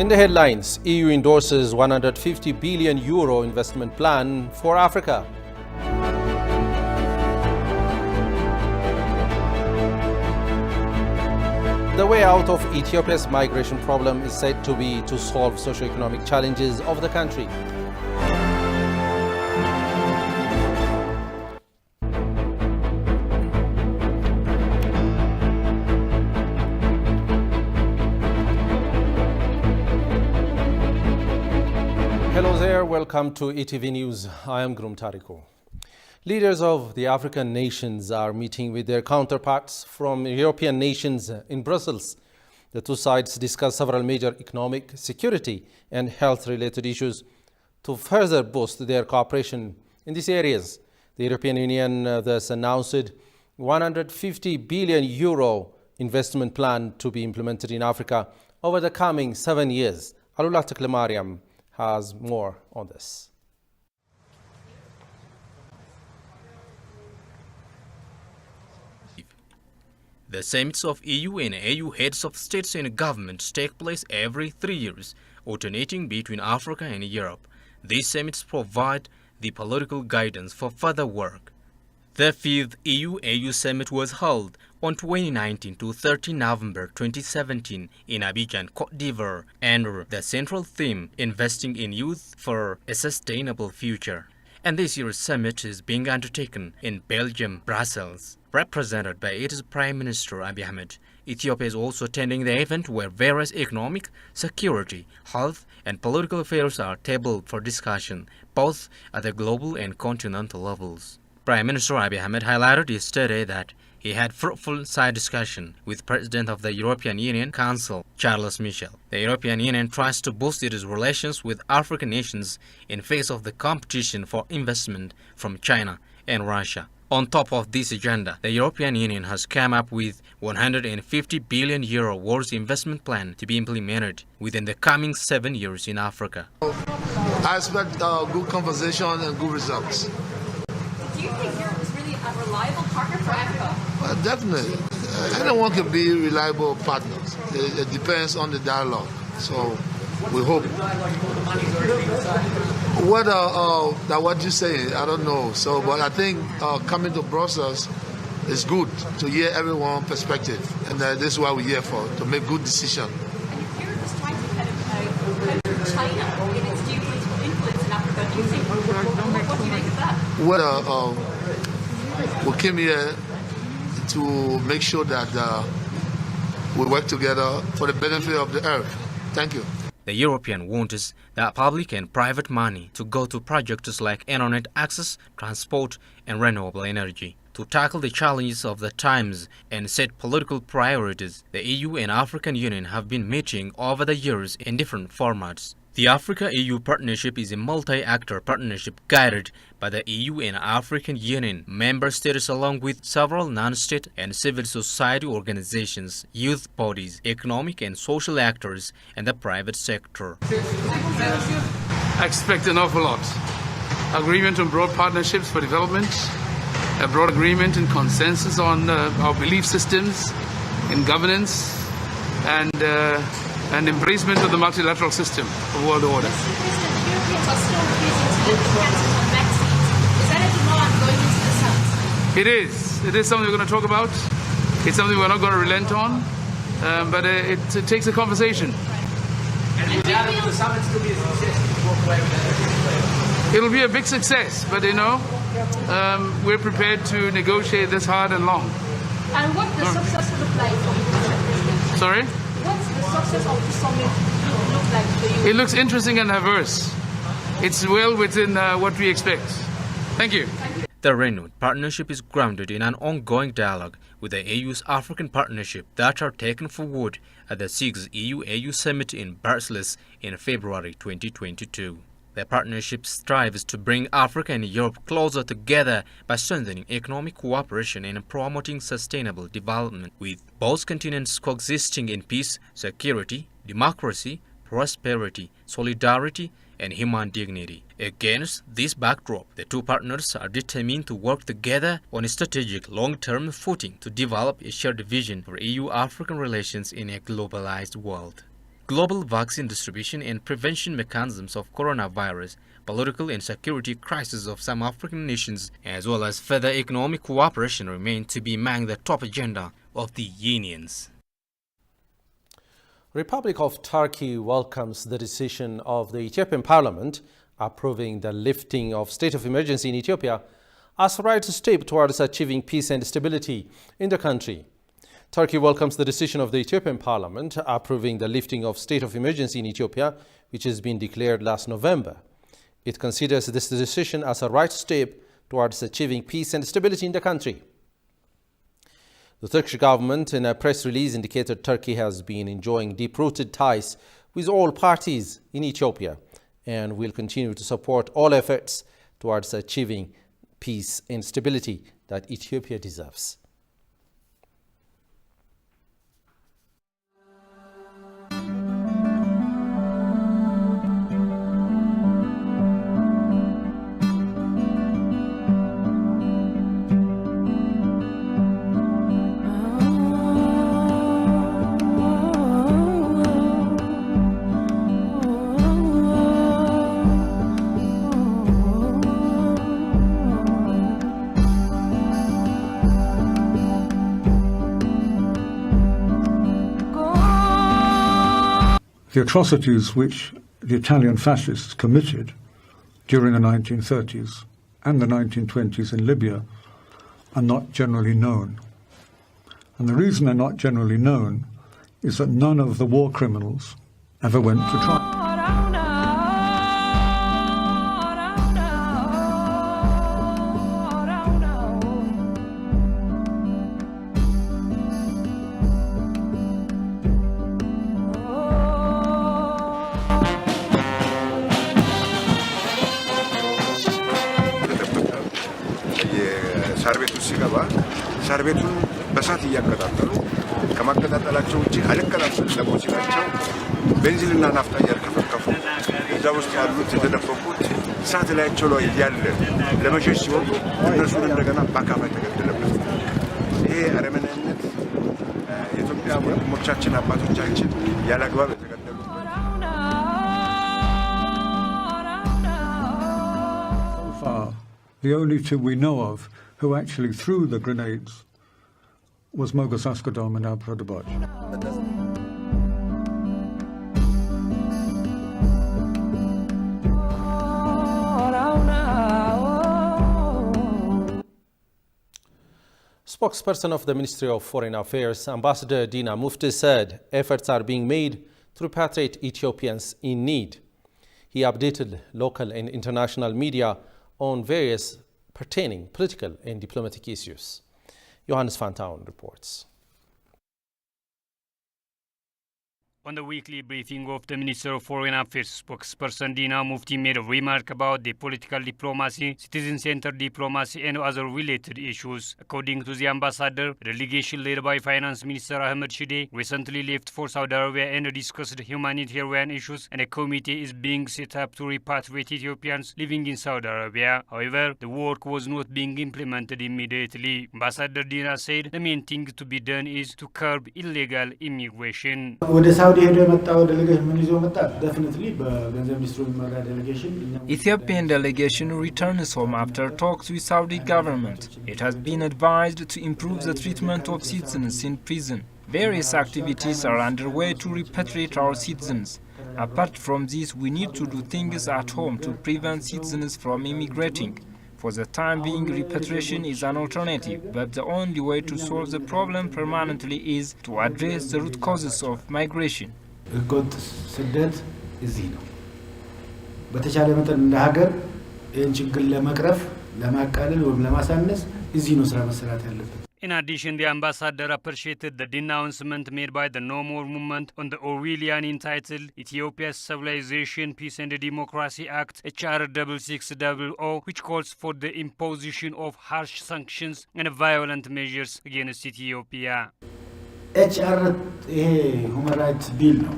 In the headlines, EU endorses €150 billion investment plan for Africa. The way out of Ethiopia's migration problem is said to be to solve socio-economic challenges of the country. Hello there, welcome to ETV News. I am Grum Tariko. Leaders of the African nations are meeting with their counterparts from European nations in Brussels. The two sides discuss several major economic, security and health-related issues to further boost their cooperation in these areas. The European Union thus announced €150 billion investment plan to be implemented in Africa over the coming 7 years. Alula Teklemariam has more on this. The summits of EU and AU heads of states and governments take place every 3 years, alternating between Africa and Europe. These summits provide the political guidance for further work. The 5th EU-AU summit was held on 29 to 30 November 2017 in Abidjan, Cote d'Ivoire, under the central theme, Investing in Youth for a Sustainable Future. And this year's summit is being undertaken in Belgium, Brussels, represented by its Prime Minister Abiy Ahmed. Ethiopia is also attending the event where various economic, security, health and political affairs are tabled for discussion, both at the global and continental levels. Prime Minister Abiy Ahmed highlighted yesterday that he had fruitful side discussion with President of the European Union Council, Charles Michel. The European Union tries to boost its relations with African nations in face of the competition for investment from China and Russia. On top of this agenda, the European Union has come up with €150 billion worth investment plan to be implemented within the coming 7 years in Africa. I expect good conversation and good results. Do you think Europe is really a reliable partner for Africa? Well, definitely. Anyone can be reliable partners. It depends on the dialogue. So we hope. What you say, I don't know. So, but I think coming to Brussels is good to hear everyone's perspective, and this is what we're here for, to make good decisions. And Europe is trying to counter China in its geopolitical influence in Africa. Do you think? What do you make of that? Well, we came here to make sure that we work together for the benefit of the earth. Thank you. The European wants that public and private money to go to projects like internet access, transport and renewable energy. To tackle the challenges of the times and set political priorities, the EU and African Union have been meeting over the years in different formats. The Africa-EU partnership is a multi-actor partnership guided by the EU and African Union member states along with several non-state and civil society organizations, youth bodies, economic and social actors, and the private sector. I expect an awful lot. Agreement on broad partnerships for development, a broad agreement and consensus on our belief systems in governance, and embracement of the multilateral system of world order. Europeans are still refusing to cancel on vaccines. Is that a demand going into the summit? It is. It is something we're going to talk about. It's something we're not going to relent on, but it takes a conversation. And do you feel the summit will be a success? It'll be a big success, but we're prepared to negotiate this hard and long. And what the success look like for you? Sorry? What's the success of the summit look like for you? It looks interesting and diverse. It's well within what we expect. Thank you. The renewed partnership is grounded in an ongoing dialogue with the AU's African partnership that are taken forward at the 6th EU-AU Summit in Brussels in February 2022. The partnership strives to bring Africa and Europe closer together by strengthening economic cooperation and promoting sustainable development, with both continents coexisting in peace, security, democracy, prosperity, solidarity, and human dignity. Against this backdrop, the two partners are determined to work together on a strategic long-term footing to develop a shared vision for EU-African relations in a globalized world. global vaccine distribution and prevention mechanisms of coronavirus, political and security crisis of some African nations, as well as further economic cooperation remain to be among the top agenda of the unions. Republic of Turkey welcomes the decision of the Ethiopian Parliament approving the lifting of state of emergency in Ethiopia as a right step towards achieving peace and stability in the country. Turkey welcomes the decision of the Ethiopian Parliament approving the lifting of state of emergency in Ethiopia, which has been declared last November. It considers this decision as a right step towards achieving peace and stability in the country. The Turkish government, in a press release, indicated Turkey has been enjoying deep-rooted ties with all parties in Ethiopia and will continue to support all efforts towards achieving peace and stability that Ethiopia deserves. The atrocities which the Italian fascists committed during the 1930s and the 1920s in Libya are not generally known. And the reason they're not generally known is that none of the war criminals ever went to trial. ሳር ቤቱን በሳት እያቀጣጠሉ ከማቀጣጠላቸው ውጪ አልቀጣጠል ለሞሲላቸው ቤንዚንና ናፍጣ እያርከፈከፉ እዛ ውስጥ ያሉት የተደበቁት እሳት ላያቸው ላይ እያለ ለመሸሽ ሲወጡ እነሱን እንደገና በአካፋ ተገደለበት። ይሄ አረመኔነት የኢትዮጵያ ወንድሞቻችን አባቶቻችን ያላግባብ የተገደሉበት። So far, the only two we know of who actually threw the grenades was Mogus Askodom and Abradabaj. Spokesperson of the Ministry of Foreign Affairs, Ambassador Dina Mufti, said efforts are being made to repatriate Ethiopians in need. He updated local and international media on various pertaining political and diplomatic issues. Johannes Fantown reports. On the weekly briefing of the Minister of Foreign Affairs, spokesperson Dina Mufti made a remark about the political diplomacy, citizen-centered diplomacy and other related issues. According to the ambassador, the delegation led by Finance Minister Ahmed Shide recently left for Saudi Arabia and discussed humanitarian issues, and a committee is being set up to repatriate Ethiopians living in Saudi Arabia. However, the work was not being implemented immediately. Ambassador Dina said the main thing to be done is to curb illegal immigration. Ethiopian delegation returns home after talks with Saudi government. It has been advised to improve the treatment of citizens in prison. Various activities are underway to repatriate our citizens. Apart from this, we need to do things at home to prevent citizens from immigrating. For the time being, repatriation is an alternative, but the only way to solve the problem permanently is to address the root causes of migration. በተቻለ መጠን እንደ ሀገር ይህን ችግር ለመቅረፍ ለማቃለል ወይም ለማሳነስ እዚህ ነው ስራ መሰራት ያለበት። In addition, the ambassador appreciated the denouncement made by the No More movement on the Orwellian entitled Ethiopia's Civilization, Peace and Democracy Act, HR 6600, which calls for the imposition of harsh sanctions and violent measures against Ethiopia. HR ይሄ human rights bill ነው።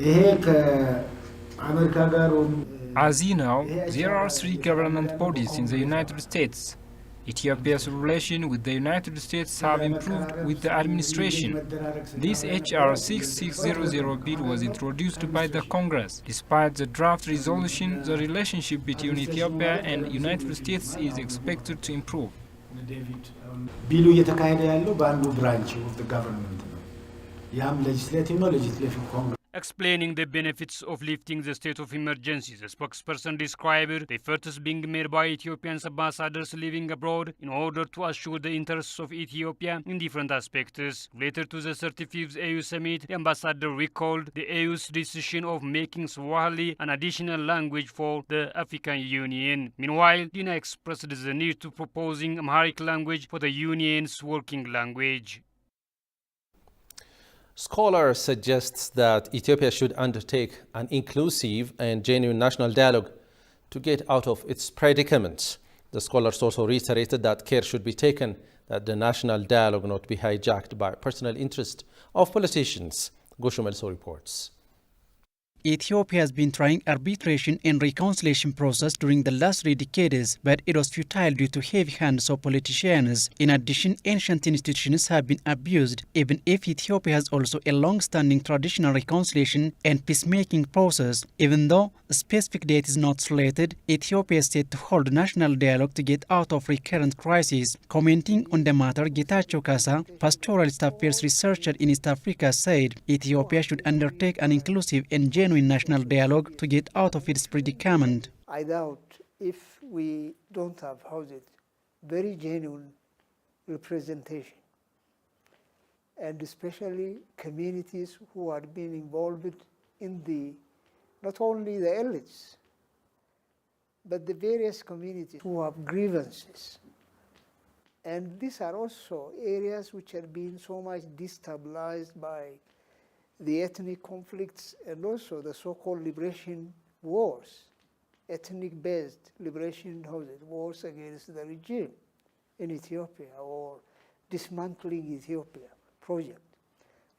ይሄ ከአሜሪካ ጋር As you know, there are 3 government bodies in the United States. Ethiopia's relation with the United States have improved with the administration. This HR 6600 bill was introduced by the Congress. Despite the draft resolution, the relationship between Ethiopia and United States is expected to improve. ቢሉ እየተካሄደ ያለው በአንዱ ብራንች ኦፍ ዘ ገቨርንመንት ነው። ያም ሌጂስሌቲቭ ነው። ሌጂስሌቲቭ ኮንግረስ Explaining the benefits of lifting the state of emergency, the spokesperson described the efforts being made by Ethiopian ambassadors living abroad in order to assure the interests of Ethiopia in different aspects. Related to the 35th AU summit, the ambassador recalled the AU's decision of making Swahili an additional language for the African Union. Meanwhile, Dina expressed the need to proposing Amharic language for the Union's working language. Scholar suggests that Ethiopia should undertake an inclusive and genuine national dialogue to get out of its predicament. The scholars also reiterated that care should be taken that the national dialogue not be hijacked by personal interest of politicians. Goshumelso reports. Ethiopia has been trying arbitration and reconciliation process during the last 3 decades, but it was futile due to heavy hands of politicians. In addition, ancient institutions have been abused, even if Ethiopia has also a long-standing traditional reconciliation and peacemaking process. Even though a specific date is not slated, Ethiopia is set to hold national dialogue to get out of recurrent crises. Commenting on the matter, Getachew Kasa, pastoralist affairs researcher in East Africa, said Ethiopia should undertake an inclusive and genuine national dialogue to get out of its predicament. I doubt if we don't have very genuine representation, and especially communities who are being involved in not only the elites, but the various communities who have grievances. And these are also areas which are being so much destabilized by the ethnic conflicts and also the so-called liberation wars, ethnic-based liberation wars against the regime in Ethiopia, or dismantling Ethiopia project,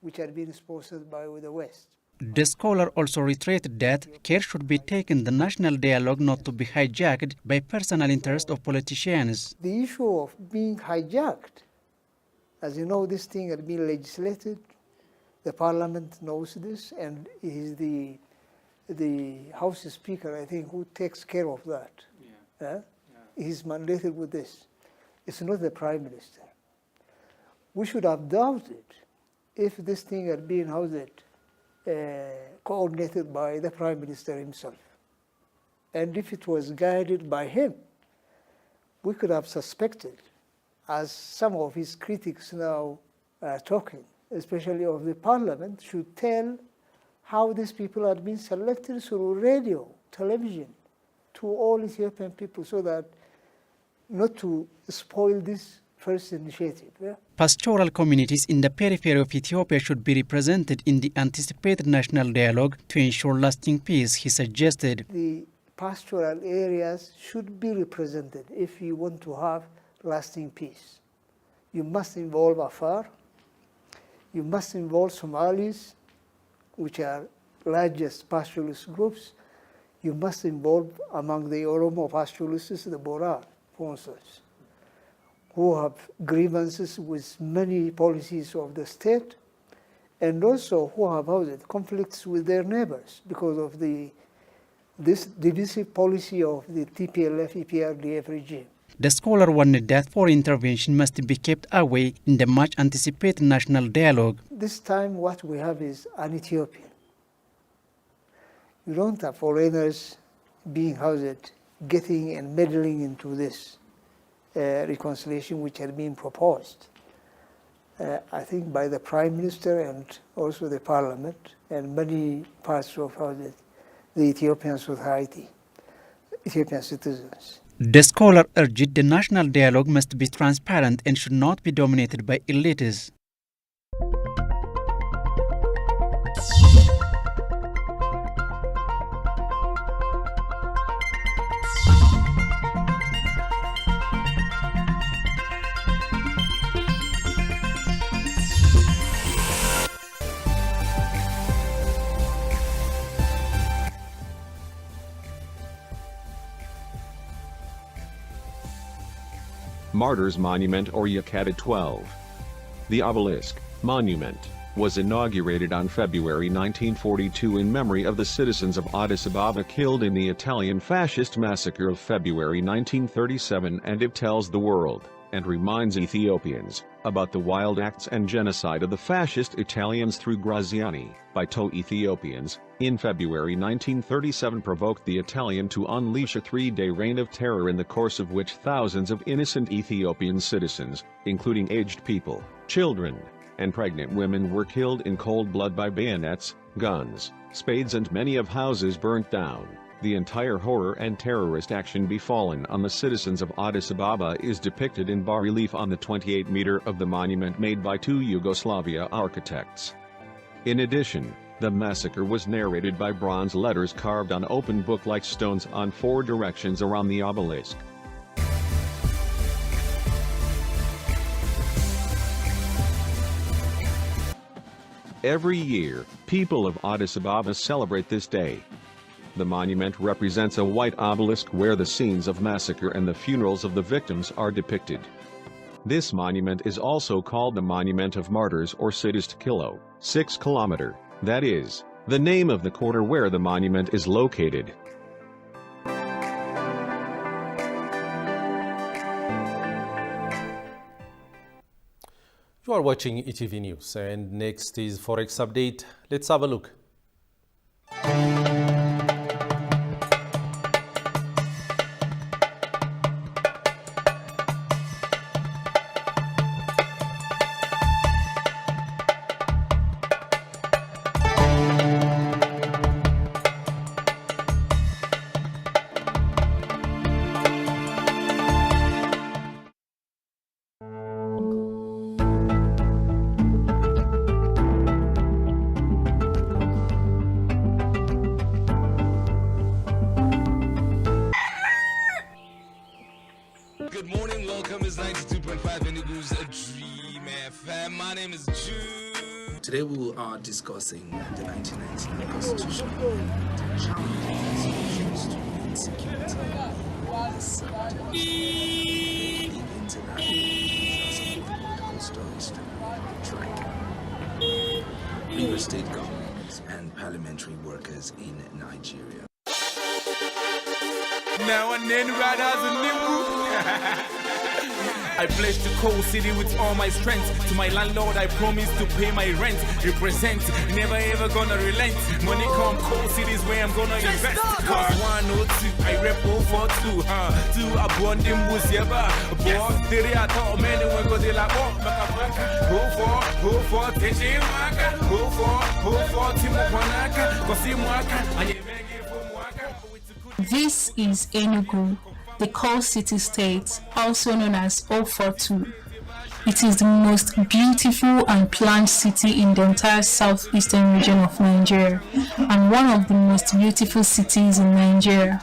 which are being sponsored by the West. The scholar also reiterated that care should be taken the national dialogue not to be hijacked by personal interest of politicians. The issue of being hijacked, as you know, this thing has been legislated. The parliament knows this, and is the House Speaker, I think, who takes care of that. He's mandated with this. It's not the Prime Minister. We should have doubted if this thing had been coordinated by the Prime Minister himself. And if it was guided by him, we could have suspected, as some of his critics now are talking, especially of the parliament, should tell how these people are being selected through radio, television, to all Ethiopian people, so that not to spoil this first initiative. Pastoral communities in the periphery of Ethiopia should be represented in the anticipated national dialogue to ensure lasting peace, he suggested. The pastoral areas should be represented if you want to have lasting peace. You must involve Afar. You must involve Somalis, which are largest pastoralist groups. You must involve among the Oromo pastoralists the Borar, for instance, who have grievances with many policies of the state, and also who have conflicts with their neighbors because of this divisive policy of the TPLF-EPRDF regime. The scholar warned that foreign intervention must be kept away in the much anticipated national dialogue. This time what we have is an Ethiopian. You don't have foreigners being getting and meddling into this reconciliation which had been proposed, I think, by the Prime Minister and also the Parliament and many parts of the Ethiopian society, Ethiopian citizens. The scholar urged the national dialogue must be transparent and should not be dominated by elites. Martyrs Monument or Yakata 12. The obelisk, monument, was inaugurated on February 1942 in memory of the citizens of Addis Ababa killed in the Italian fascist massacre of February 1937, and it tells the world, and reminds Ethiopians, about the wild acts and genocide of the fascist Italians through Graziani, by Ethiopians, in February 1937 provoked the Italian to unleash a 3-day reign of terror in the course of which thousands of innocent Ethiopian citizens, including aged people, children, and pregnant women were killed in cold blood by bayonets, guns, spades, and many of houses burnt down. The entire horror and terrorist action befallen on the citizens of Addis Ababa is depicted in bas-relief on the 28-meter of the monument made by 2 Yugoslavia architects. In addition, the massacre was narrated by bronze letters carved on open book-like stones on 4 directions around the obelisk. Every year, people of Addis Ababa celebrate this day. The monument represents a white obelisk where the scenes of massacre and the funerals of the victims are depicted. This monument is also called the Monument of Martyrs or Sittist Kilo, 6 kilometer, that is, the name of the quarter where the monument is located. You are watching ETV News, and next is Forex Update. Let's have a look. Good morning, welcome. It's 92.5 Enugu's A Dream FM. My name is Jude. Today we are discussing the 1999 Constitution and challenging solutions to insecurity in the sector. The international stories to track. River state governments and parliamentary workers in Nigeria. Now and then right as a Enugu. I pledge to coal city with all my strength. To my landlord I promise to pay my rent. Represent, never ever gonna relent. Money come, coal cities where I'm gonna invest. Cause 102, I rep 042. 2 abundant was yeba. Boy, 3 I thought many when go they like go for Teji Maka. Go for Timo Panaka. Cause you Mwaka and you This is Enugu, the coal city state, also known as 042. It is the most beautiful and planned city in the entire southeastern region of Nigeria and one of the most beautiful cities in Nigeria.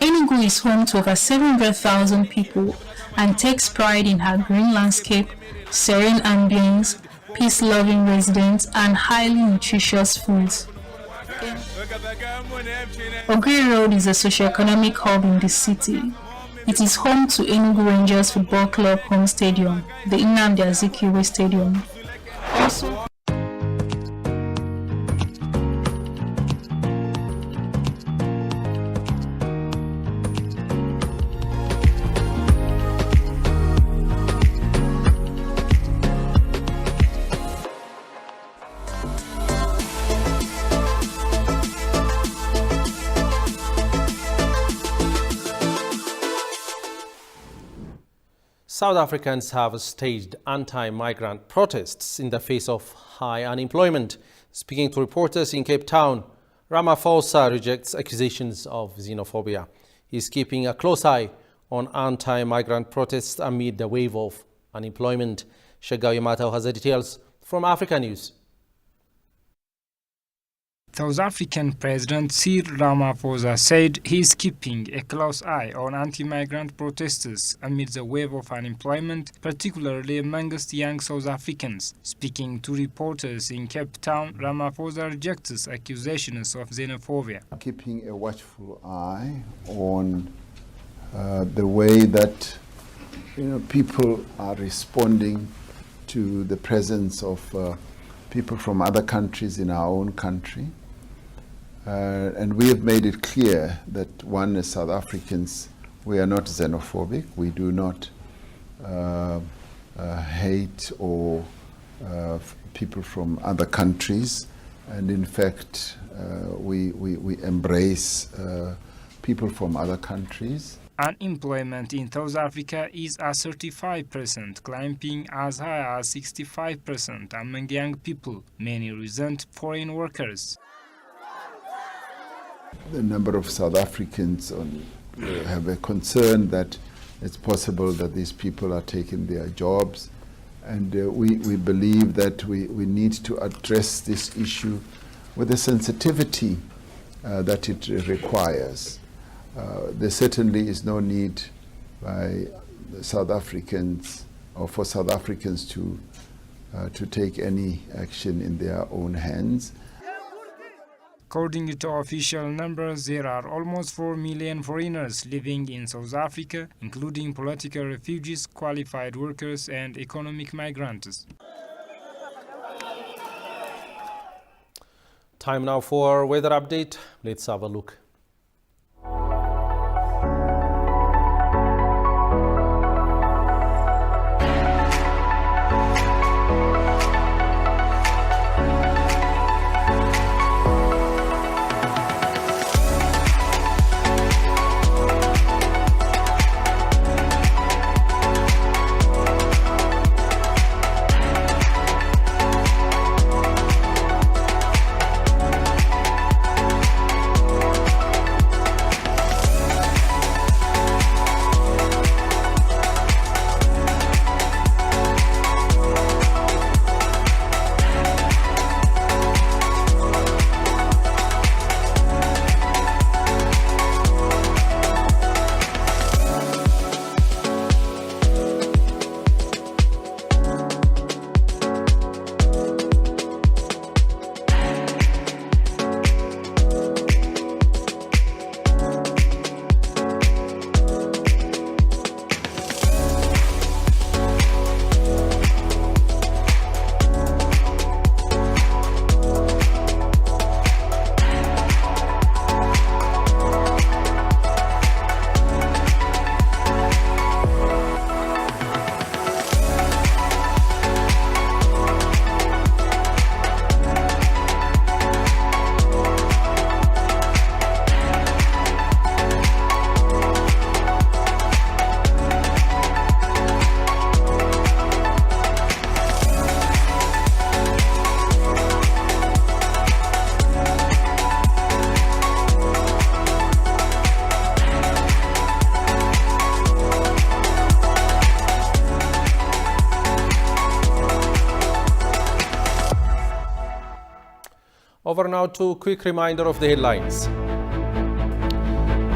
Enugu is home to over 700,000 people and takes pride in her green landscape, serene ambience, peace-loving residents, and highly nutritious foods. Ogre Road is a socio-economic hub in the city. It is home to Enugu Rangers Football Club home stadium, the Nnamdi Azikiwe Stadium. Also, South Africans have staged anti-migrant protests in the face of high unemployment. Speaking to reporters in Cape Town, Ramaphosa rejects accusations of xenophobia. He is keeping a close eye on anti-migrant protests amid the wave of unemployment. Shagawi Matau has the details from Africa News. South African President Cyril Ramaphosa said he is keeping a close eye on anti-migrant protesters amid the wave of unemployment, particularly amongst young South Africans. Speaking to reporters in Cape Town, Ramaphosa rejects accusations of xenophobia. Keeping a watchful eye on the way that people are responding to the presence of people from other countries in our own country. And we have made it clear that, one, as South Africans, we are not xenophobic. We do not hate or people from other countries. And in fact, we embrace people from other countries. Unemployment in South Africa is at 35%, climbing as high as 65% among young people. Many resent foreign workers. The number of South Africans have a concern that it's possible that these people are taking their jobs. And we believe that we need to address this issue with the sensitivity that it requires. There certainly is no need by South Africans or for South Africans to take any action in their own hands. According to official numbers, there are almost 4 million foreigners living in South Africa, including political refugees, qualified workers, and economic migrants. Time now for weather update. Let's have a look. Over now to a quick reminder of the headlines.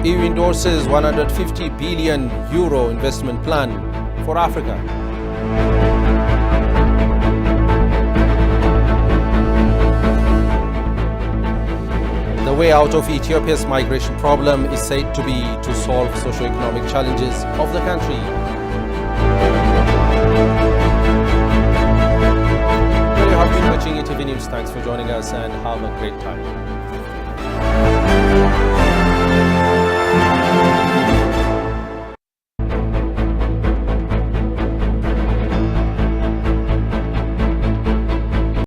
EU endorses €150 billion investment plan for Africa. The way out of Ethiopia's migration problem is said to be to solve socio-economic challenges of the country. Well, you have been watching ETV News. Thanks for joining us and have a great time.